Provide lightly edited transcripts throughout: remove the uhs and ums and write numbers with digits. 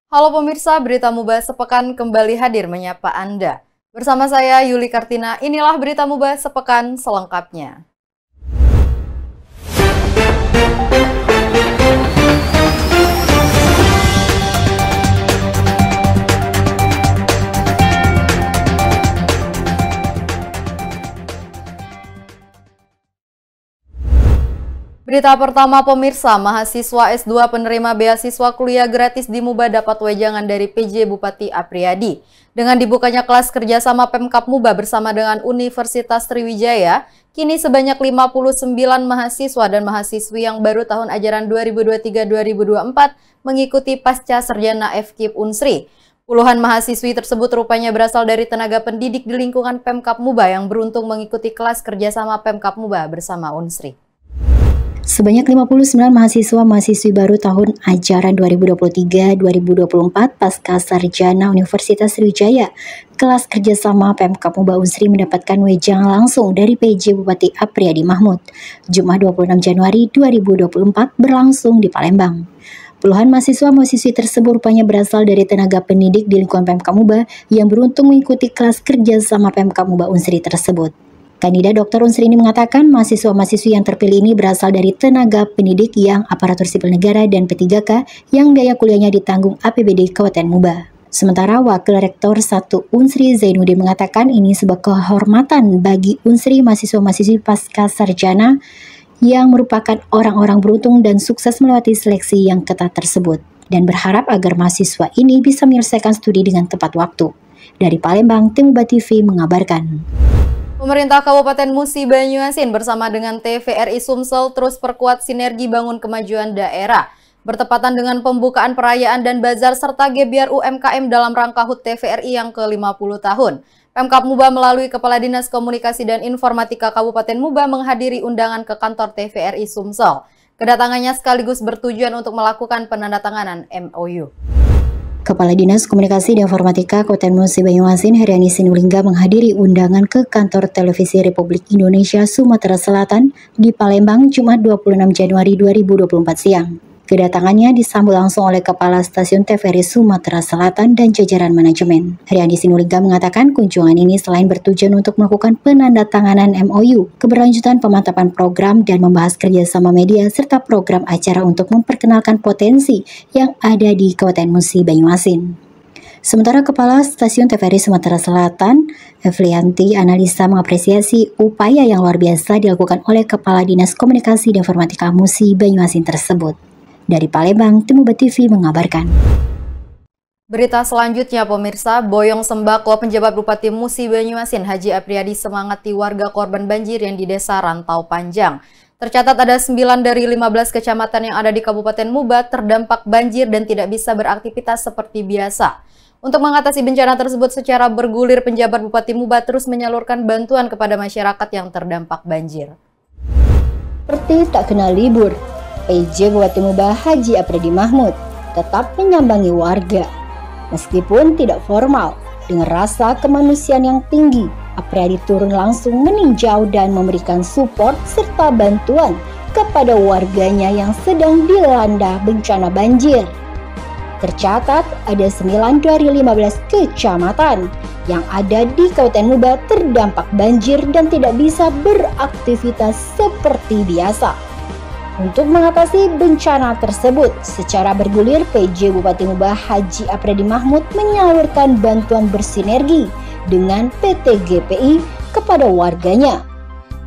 Halo pemirsa, Berita Mubah Sepekan kembali hadir menyapa Anda. Bersama saya Yuli Kartina, inilah Berita Mubah Sepekan selengkapnya. Berita pertama pemirsa, mahasiswa S2 penerima beasiswa kuliah gratis di Mubah dapat wejangan dari PJ Bupati Apriyadi. Dengan dibukanya kelas kerjasama Pemkab Mubah bersama dengan Universitas Sriwijaya, kini sebanyak 59 mahasiswa dan mahasiswi yang baru tahun ajaran 2023-2024 mengikuti pasca sarjana FKIP Unsri. Puluhan mahasiswi tersebut rupanya berasal dari tenaga pendidik di lingkungan Pemkab Mubah yang beruntung mengikuti kelas kerjasama Pemkab Mubah bersama Unsri. Sebanyak 59 mahasiswa-mahasiswi baru tahun ajaran 2023-2024 pasca sarjana Universitas Sriwijaya kelas kerjasama Pemkab Mubah Unsri mendapatkan wejangan langsung dari PJ Bupati Apriyadi Mahmud. Jumat 26 Januari 2024 berlangsung di Palembang. Puluhan mahasiswa-mahasiswi tersebut rupanya berasal dari tenaga pendidik di lingkungan Pemkab Mubah yang beruntung mengikuti kelas kerjasama Pemkab Mubah Unsri tersebut. Kandidat Dr. Unsri ini mengatakan mahasiswa-mahasiswi yang terpilih ini berasal dari tenaga pendidik yang aparatur sipil negara dan P3K yang biaya kuliahnya ditanggung APBD Kabupaten Mubah. Sementara Wakil Rektor 1 Unsri Zainuddin mengatakan ini sebuah kehormatan bagi Unsri mahasiswa-mahasiswi pasca sarjana yang merupakan orang-orang beruntung dan sukses melewati seleksi yang ketat tersebut dan berharap agar mahasiswa ini bisa menyelesaikan studi dengan tepat waktu. Dari Palembang, Tim Mubah TV mengabarkan. Pemerintah Kabupaten Musi Banyuasin bersama dengan TVRI Sumsel terus perkuat sinergi bangun kemajuan daerah. Bertepatan dengan pembukaan perayaan dan bazar serta gebyar UMKM dalam rangka HUT TVRI yang ke-50 tahun. Pemkab Mubah melalui Kepala Dinas Komunikasi dan Informatika Kabupaten Mubah menghadiri undangan ke kantor TVRI Sumsel. Kedatangannya sekaligus bertujuan untuk melakukan penandatanganan MOU. Kepala Dinas Komunikasi dan Informatika Kabupaten Musi Banyuasin Heriani Sinulinga menghadiri undangan ke kantor Televisi Republik Indonesia Sumatera Selatan di Palembang Jumat 26 Januari 2024 siang. Kedatangannya disambut langsung oleh Kepala Stasiun TVRI Sumatera Selatan dan jajaran manajemen. Heriani Sinulinga mengatakan kunjungan ini selain bertujuan untuk melakukan penandatanganan MOU, keberlanjutan pemantapan program dan membahas kerjasama media serta program acara untuk memperkenalkan potensi yang ada di Kabupaten Musi Banyuasin. Sementara Kepala Stasiun TVRI Sumatera Selatan, Evlianti Analisa mengapresiasi upaya yang luar biasa dilakukan oleh Kepala Dinas Komunikasi dan Informatika Musi Banyuasin tersebut. Dari Palembang, Tim Mubah TV mengabarkan. Berita selanjutnya pemirsa, boyong sembako penjabat Bupati Musi Banyuasin Haji Apriyadi semangati warga korban banjir yang di Desa Rantau Panjang. Tercatat ada 9 dari 15 kecamatan yang ada di Kabupaten Mubah terdampak banjir dan tidak bisa beraktivitas seperti biasa. Untuk mengatasi bencana tersebut secara bergulir, penjabat Bupati Mubah terus menyalurkan bantuan kepada masyarakat yang terdampak banjir. Seperti tak kenal libur, PJ Bupati Mubah Haji Apriyadi Mahmud tetap menyambangi warga. Meskipun tidak formal, dengan rasa kemanusiaan yang tinggi, Apriyadi turun langsung meninjau dan memberikan support serta bantuan kepada warganya yang sedang dilanda bencana banjir. Tercatat ada 9 dari 15 kecamatan yang ada di Kabupaten Mubah terdampak banjir dan tidak bisa beraktivitas seperti biasa. Untuk mengatasi bencana tersebut, secara bergulir PJ Bupati Mubah Haji Apriyadi Mahmud menyalurkan bantuan bersinergi dengan PT GPI kepada warganya.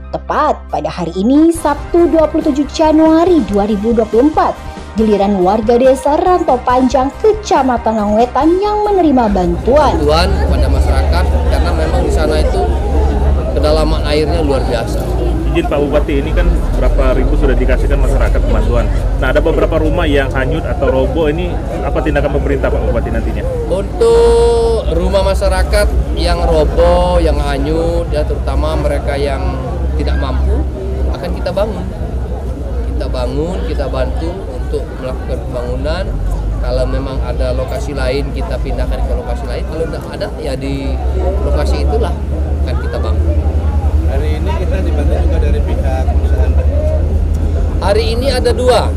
Tepat pada hari ini, Sabtu 27 Januari 2024, giliran warga Desa Rantau Panjang, Kecamatan Langwetan yang menerima bantuan kepada masyarakat karena memang di sana itu kedalaman airnya luar biasa. Izin Pak Bupati, ini kan berapa ribu sudah dikasihkan masyarakat bantuan. Nah, ada beberapa rumah yang hanyut atau roboh, ini apa tindakan pemerintah Pak Bupati nantinya? Untuk rumah masyarakat yang roboh, yang hanyut, ya terutama mereka yang tidak mampu, akan kita bangun. Kita bantu untuk melakukan pembangunan. Kalau memang ada lokasi lain, kita pindahkan ke lokasi lain. Kalau tidak ada, ya di lokasi itulah akan kita bangun. Hari ini kita dibantu juga dari pihak perusahaan. Hari ini ada dua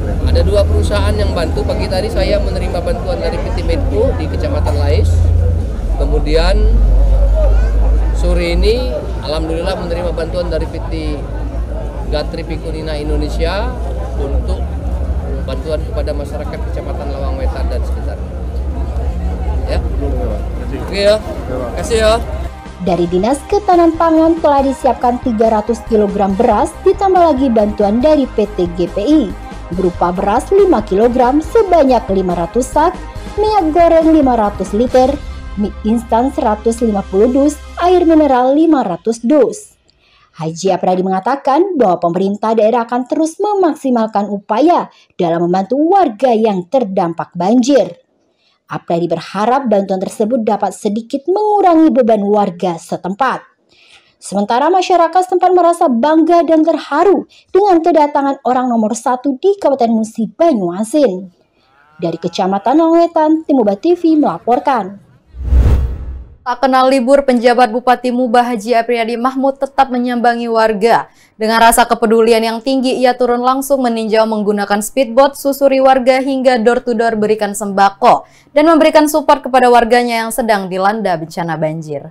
perusahaan yang bantu. Pagi tadi saya menerima bantuan dari PT Medco di Kecamatan Lais. Kemudian sore ini alhamdulillah menerima bantuan dari PT Gatri Pikunina Indonesia untuk bantuan kepada masyarakat Kecamatan Lawang Wetan dan sekitarnya. Ya. Oke ya. Terima kasih ya. Dari Dinas Ketahanan Pangan telah disiapkan 300 kg beras ditambah lagi bantuan dari PT GPI berupa beras 5 kg sebanyak 500 sak, minyak goreng 500 liter, mie instan 150 dus, air mineral 500 dus. Haji Apriyadi mengatakan bahwa pemerintah daerah akan terus memaksimalkan upaya dalam membantu warga yang terdampak banjir. Apriyadi berharap bantuan tersebut dapat sedikit mengurangi beban warga setempat. Sementara masyarakat setempat merasa bangga dan terharu dengan kedatangan orang nomor 1 di Kabupaten Musi Banyuasin. Dari Kecamatan Lawang Timubah TV melaporkan. Tak kenal libur, penjabat Bupati Muba Haji Apriyadi Mahmud tetap menyambangi warga. Dengan rasa kepedulian yang tinggi, ia turun langsung meninjau menggunakan speedboat, susuri warga hingga door-to-door berikan sembako, dan memberikan support kepada warganya yang sedang dilanda bencana banjir.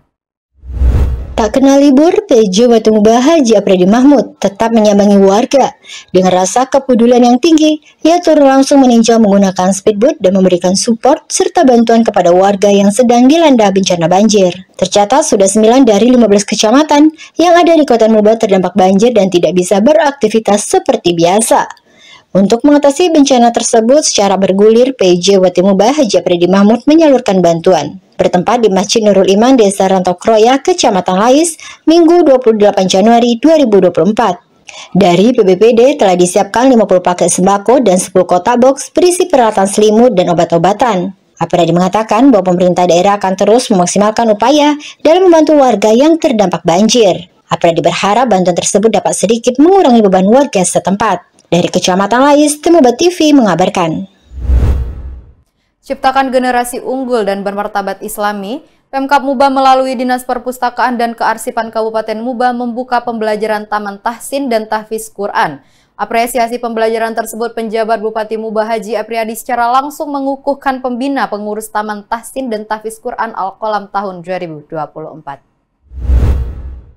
Tak kenal libur, PJ Bupati Muba Haji Apriyadi Mahmud tetap menyambangi warga. Dengan rasa kepedulian yang tinggi, ia turun langsung meninjau menggunakan speedboat dan memberikan support serta bantuan kepada warga yang sedang dilanda bencana banjir. Tercatat sudah 9 dari 15 kecamatan yang ada di Kota Muba terdampak banjir dan tidak bisa beraktivitas seperti biasa. Untuk mengatasi bencana tersebut secara bergulir, PJ Bupati Muba Haji Apriyadi Mahmud menyalurkan bantuan. Bertempat di Masjid Nurul Iman, Desa Rantau Kroya, Kecamatan Lais, Minggu 28 Januari 2024. Dari BPBD telah disiapkan 50 paket sembako dan 10 kotak box berisi peralatan selimut dan obat-obatan. Apriyadi mengatakan bahwa pemerintah daerah akan terus memaksimalkan upaya dalam membantu warga yang terdampak banjir. Apriyadi berharap bantuan tersebut dapat sedikit mengurangi beban warga setempat. Dari Kecamatan Lais, Timubah TV mengabarkan. Ciptakan generasi unggul dan bermartabat Islami, Pemkab Muba melalui Dinas Perpustakaan dan Kearsipan Kabupaten Muba membuka pembelajaran Taman Tahsin dan Tahfiz Quran. Apresiasi pembelajaran tersebut penjabat Bupati Muba Haji Apriyadi secara langsung mengukuhkan pembina pengurus Taman Tahsin dan Tahfiz Quran Al-Qalam tahun 2024.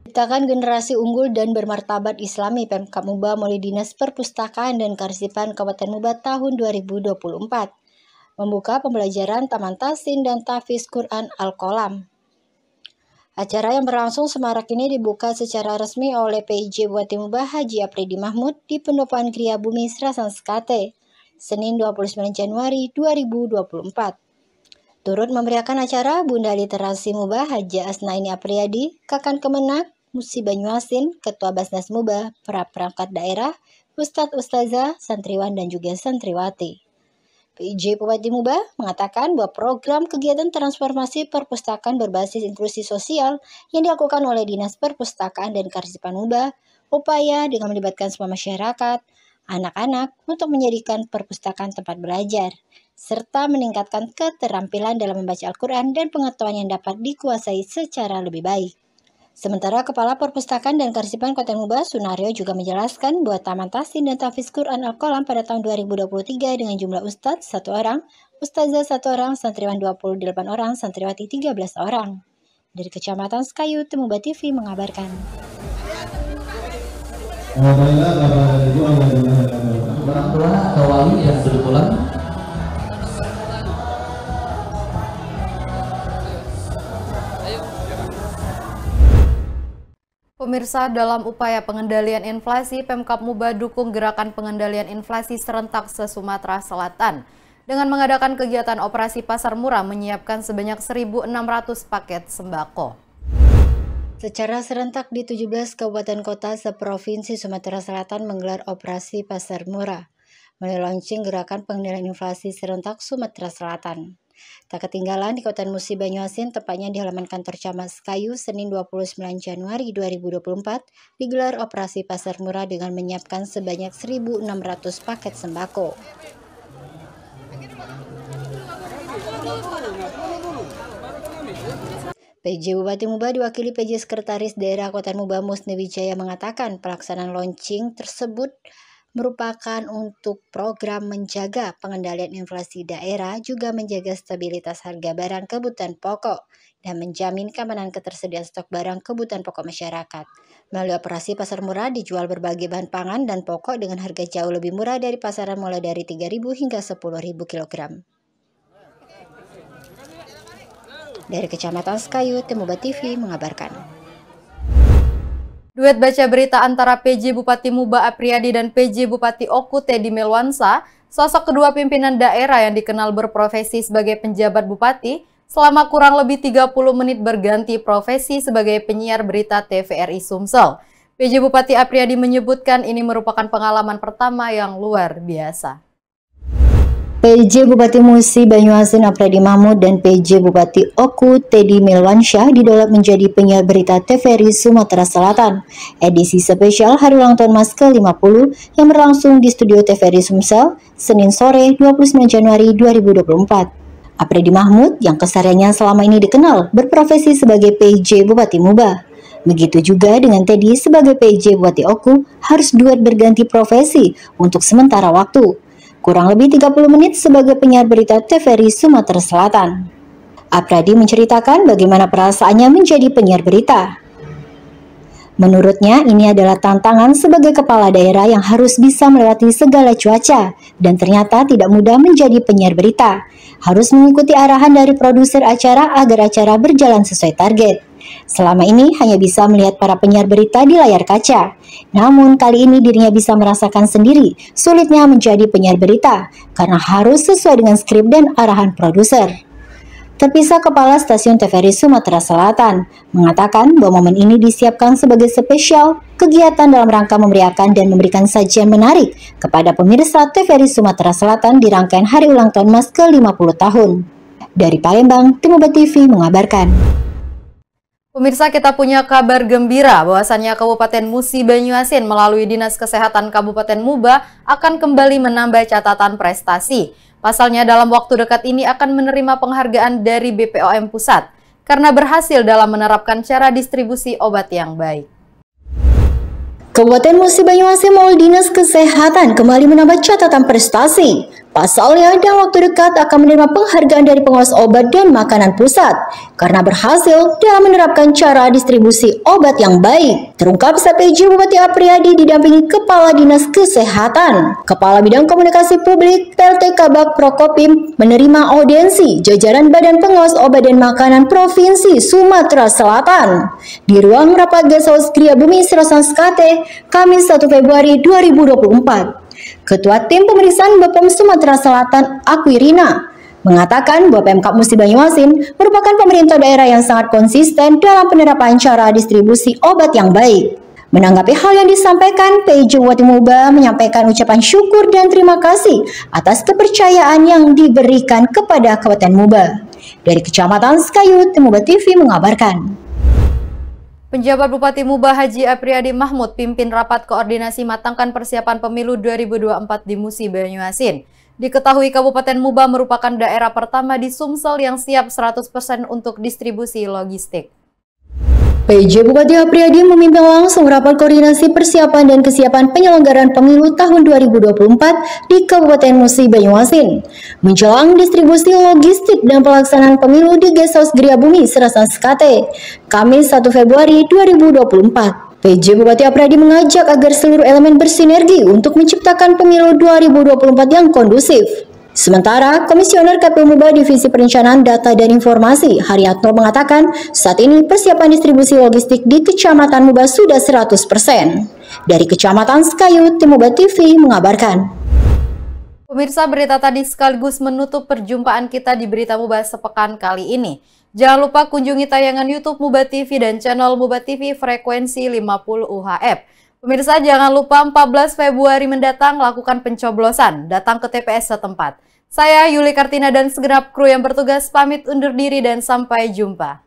Ciptakan generasi unggul dan bermartabat Islami Pemkab Muba melalui Dinas Perpustakaan dan Kearsipan Kabupaten Muba tahun 2024. Membuka pembelajaran Taman Tahsin dan Tahfiz Quran Al-Qalam. Acara yang berlangsung semarak ini dibuka secara resmi oleh PJ Bupati Muba Haji Apriyadi Mahmud di Pendopoan Kriya Bumi Serasan Sekate, Senin 29 Januari 2024. Turut memeriahkan acara Bunda Literasi Muba Haji Asnaini Apriyadi, Kakan Kemenak, Musi Banyuasin, Ketua Basnas Muba, para perangkat daerah, Ustadz Ustazah, santriwan dan juga santriwati. PJ Bupati Muba mengatakan bahwa program kegiatan transformasi perpustakaan berbasis inklusi sosial yang dilakukan oleh Dinas Perpustakaan dan Kearsipan Muba, upaya dengan melibatkan semua masyarakat, anak-anak untuk menjadikan perpustakaan tempat belajar, serta meningkatkan keterampilan dalam membaca Al-Quran dan pengetahuan yang dapat dikuasai secara lebih baik. Sementara Kepala Perpustakaan dan Kearsipan Kota Muba, Sunaryo, juga menjelaskan bahwa Taman Tahsin dan Tahfiz Quran Al-Qalam pada tahun 2023 dengan jumlah ustadz 1 orang, ustazah 1 orang, santriwan 28 orang, santriwati 13 orang. Dari Kecamatan Sekayu, Timubah TV mengabarkan. Orang tua atau wali yang berpulang. Pemirsa, dalam upaya pengendalian inflasi, Pemkab Muba dukung gerakan pengendalian inflasi serentak se-Sumatera Selatan. Dengan mengadakan kegiatan operasi pasar murah menyiapkan sebanyak 1.600 paket sembako. Secara serentak di 17 kabupaten kota seprovinsi Sumatera Selatan menggelar operasi pasar murah, melalui launching gerakan pengendalian inflasi serentak Sumatera Selatan. Tak ketinggalan di Kota Musi Banyuasin, tepatnya di halaman kantor Camat Sekayu, Senin 29 Januari 2024, digelar operasi pasar murah dengan menyiapkan sebanyak 1.600 paket sembako. PJ Bupati Muba diwakili PJ Sekretaris Daerah Kota Muba Musni Wijaya mengatakan pelaksanaan launching tersebut merupakan untuk program menjaga pengendalian inflasi daerah, juga menjaga stabilitas harga barang kebutuhan pokok, dan menjamin keamanan ketersediaan stok barang kebutuhan pokok masyarakat. Melalui operasi pasar murah dijual berbagai bahan pangan dan pokok dengan harga jauh lebih murah dari pasaran, mulai dari 3.000 hingga 10.000 kg. Dari Kecamatan Sekayu, Temuba TV mengabarkan. Duet baca berita antara PJ Bupati Muba Apriyadi dan PJ Bupati Oku Teddy Melwansa, sosok kedua pimpinan daerah yang dikenal berprofesi sebagai penjabat bupati, selama kurang lebih 30 menit berganti profesi sebagai penyiar berita TVRI Sumsel. PJ Bupati Apriyadi menyebutkan ini merupakan pengalaman pertama yang luar biasa. PJ Bupati Musi Banyuasin Apriyadi Mahmud dan PJ Bupati Oku Teddy Melwansyah didolak menjadi penyiar berita TVRI Sumatera Selatan, edisi spesial Hari Ulang Tahun MAS ke-50 yang berlangsung di studio TVRI Sumsel, Senin sore 29 Januari 2024. Apriyadi Mahmud yang kesehariannya selama ini dikenal berprofesi sebagai PJ Bupati Muba. Begitu juga dengan Teddy sebagai PJ Bupati Oku harus duet berganti profesi untuk sementara waktu. Kurang lebih 30 menit sebagai penyiar berita TVRI Sumatera Selatan. Apriyadi menceritakan bagaimana perasaannya menjadi penyiar berita. Menurutnya ini adalah tantangan sebagai kepala daerah yang harus bisa melewati segala cuaca dan ternyata tidak mudah menjadi penyiar berita. Harus mengikuti arahan dari produser acara agar acara berjalan sesuai target. Selama ini hanya bisa melihat para penyiar berita di layar kaca. Namun kali ini dirinya bisa merasakan sendiri sulitnya menjadi penyiar berita karena harus sesuai dengan skrip dan arahan produser. Terpisah Kepala Stasiun TVRI Sumatera Selatan mengatakan bahwa momen ini disiapkan sebagai spesial kegiatan dalam rangka memeriahkan dan memberikan sajian menarik kepada pemirsa TVRI Sumatera Selatan di rangkaian Hari Ulang Tahun MAS ke-50 tahun. Dari Palembang, Temuba TV mengabarkan. Pemirsa, kita punya kabar gembira bahwasannya Kabupaten Musi Banyuasin melalui Dinas Kesehatan Kabupaten Muba akan kembali menambah catatan prestasi. Pasalnya dalam waktu dekat ini akan menerima penghargaan dari BPOM Pusat karena berhasil dalam menerapkan cara distribusi obat yang baik. Kabupaten Musi Banyuasin melalui Dinas Kesehatan kembali menambah catatan prestasi. Pasalnya, dalam waktu dekat akan menerima penghargaan dari Pengawas Obat dan Makanan Pusat karena berhasil dalam menerapkan cara distribusi obat yang baik. Terungkap saat PJ Bupati Apriyadi didampingi Kepala Dinas Kesehatan, Kepala Bidang Komunikasi Publik, PLT Kabak Prokopim menerima audiensi jajaran Badan Pengawas Obat dan Makanan Provinsi Sumatera Selatan di ruang rapat Gasaus Gria Bumi Serasan Skate, Kamis 1 Februari 2024. Ketua Tim Pemeriksaan BPOM Sumatera Selatan, Akwirina, mengatakan bahwa Pemkab Musi Banyuasin merupakan pemerintah daerah yang sangat konsisten dalam penerapan cara distribusi obat yang baik. Menanggapi hal yang disampaikan, PJ Bupati Muba menyampaikan ucapan syukur dan terima kasih atas kepercayaan yang diberikan kepada Kabupaten Muba. Dari Kecamatan Sekayu, Temuba TV mengabarkan. Penjabat Bupati Muba Haji Apriyadi Mahmud pimpin rapat koordinasi matangkan persiapan pemilu 2024 di Musi Banyuasin. Diketahui Kabupaten Muba merupakan daerah pertama di Sumsel yang siap 100% untuk distribusi logistik. PJ Bupati Apriyadi memimpin langsung rapat koordinasi persiapan dan kesiapan penyelenggaraan pemilu tahun 2024 di Kabupaten Musi Banyuasin. Menjelang distribusi logistik dan pelaksanaan pemilu di Gasaus Gria Bumi Serasan Skate, Kamis 1 Februari 2024. PJ Bupati Apriyadi mengajak agar seluruh elemen bersinergi untuk menciptakan pemilu 2024 yang kondusif. Sementara, Komisioner KPU Muba Divisi Perencanaan Data dan Informasi, Haryatno mengatakan saat ini persiapan distribusi logistik di Kecamatan Muba sudah 100%. Dari Kecamatan Sekayu, Temuba TV mengabarkan. Pemirsa, berita tadi sekaligus menutup perjumpaan kita di Berita Muba sepekan kali ini. Jangan lupa kunjungi tayangan YouTube Muba TV dan channel Muba TV frekuensi 50 UHF. Pemirsa, jangan lupa 14 Februari mendatang lakukan pencoblosan, datang ke TPS setempat. Saya Yuli Kartina dan segenap kru yang bertugas pamit undur diri dan sampai jumpa.